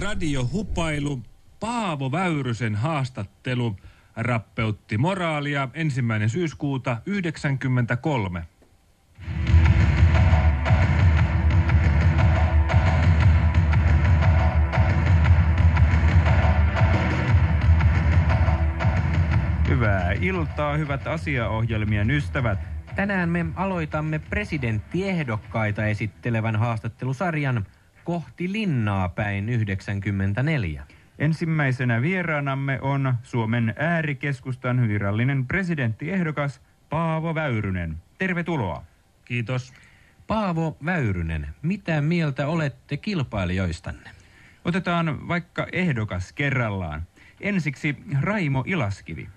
radiohupailu, Paavo Väyrysen haastattelu rappeutti moraalia 1. syyskuuta 1993. Hyvää iltaa, hyvät asiaohjelmien ystävät. Tänään me aloitamme presidenttiehdokkaita esittelevän haastattelusarjan Kohti linnaa päin 94. Ensimmäisenä vieraanamme on Suomen äärikeskustan virallinen presidenttiehdokas Paavo Väyrynen. Tervetuloa. Kiitos. Paavo Väyrynen, mitä mieltä olette kilpailijoistanne? Otetaan vaikka ehdokas kerrallaan. Ensiksi Raimo Ilaskivi.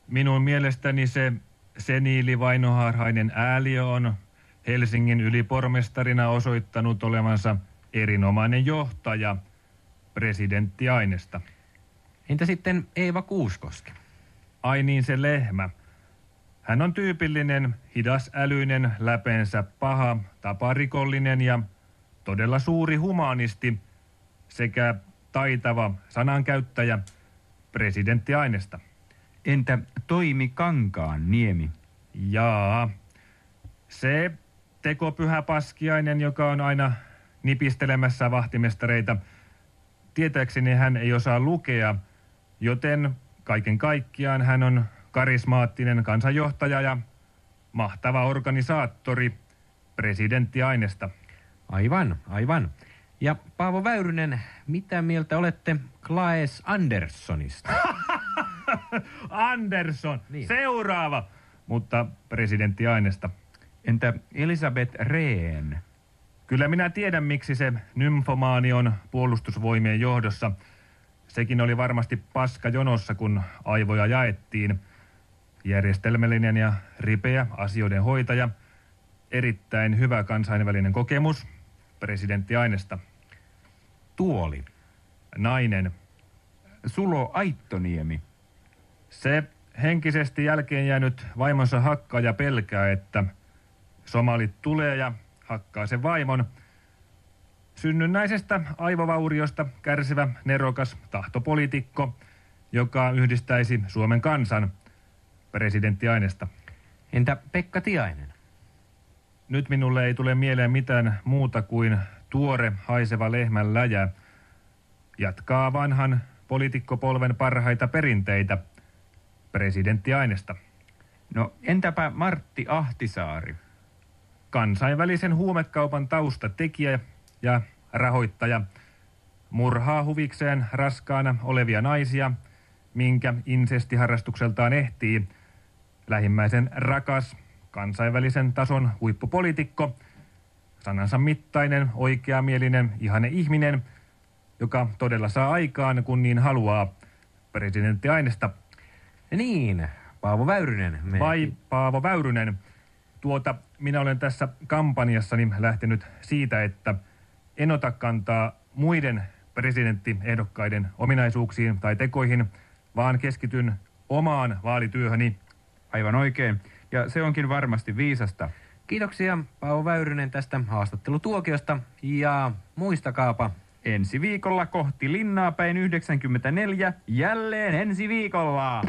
Minun mielestäni se seniilivainoharhainen ääliö on Helsingin ylipormestarina osoittanut olevansa erinomainen johtaja presidentti Ainesta. Entä sitten Eeva Kuuskoski? Ai niin, se lehmä. Hän on tyypillinen, hidasälyinen, läpeensä paha, taparikollinen ja todella suuri humanisti sekä taitava sanankäyttäjä presidentti Ainesta. Entä Toimi Kankaanniemi? Jaa, se tekopyhä paskiainen, joka on aina nipistelemässä vahtimestareita. Tietääkseni hän ei osaa lukea, joten kaiken kaikkiaan hän on karismaattinen kansanjohtaja ja mahtava organisaattori presidentti Ainesta. Aivan. Ja Paavo Väyrynen, mitä mieltä olette Claes Anderssonista? Andersson, niin. Seuraava, mutta presidentti Ainesta. Entä Elisabeth Rehn? Kyllä minä tiedän, miksi se nymfomaani on puolustusvoimien johdossa. Sekin oli varmasti paska jonossa, kun aivoja jaettiin. Järjestelmällinen ja ripeä asioiden hoitaja. Erittäin hyvä kansainvälinen kokemus. Presidentti Ainesta. Tuoli. Nainen. Sulo Aittoniemi. Se henkisesti jälkeen jäänyt vaimonsa hakkaa ja pelkää, että somalit tulee ja hakkaa sen vaimon. Synnynnäisestä aivovauriosta kärsivä nerokas tahtopoliitikko, joka yhdistäisi Suomen kansan, presidentti Ainesta. Entä Pekka Tiainen? Nyt minulle ei tule mieleen mitään muuta kuin tuore haiseva lehmän läjä. Jatkaa vanhan poliitikkopolven parhaita perinteitä, presidentti Ainesta. No entäpä Martti Ahtisaari? Kansainvälisen huumekaupan taustatekijä ja rahoittaja. Murhaa huvikseen raskaana olevia naisia, minkä insestiharrastukseltaan ehtii. Lähimmäisen rakas, kansainvälisen tason huippupoliitikko, sanansa mittainen, oikeamielinen, ihane ihminen, joka todella saa aikaan, kun niin haluaa, presidentti Ainesta. Niin, Paavo Väyrynen. Vai Paavo Väyrynen. Minä olen tässä kampanjassani lähtenyt siitä, että en ota kantaa muiden presidenttiehdokkaiden ominaisuuksiin tai tekoihin, vaan keskityn omaan vaalityöhöni. Aivan oikein. Ja se onkin varmasti viisasta. Kiitoksia Paavo Väyrynen tästä haastattelutuokiosta. Ja muistakaapa, ensi viikolla kohti linnaa päin 94. Jälleen ensi viikolla.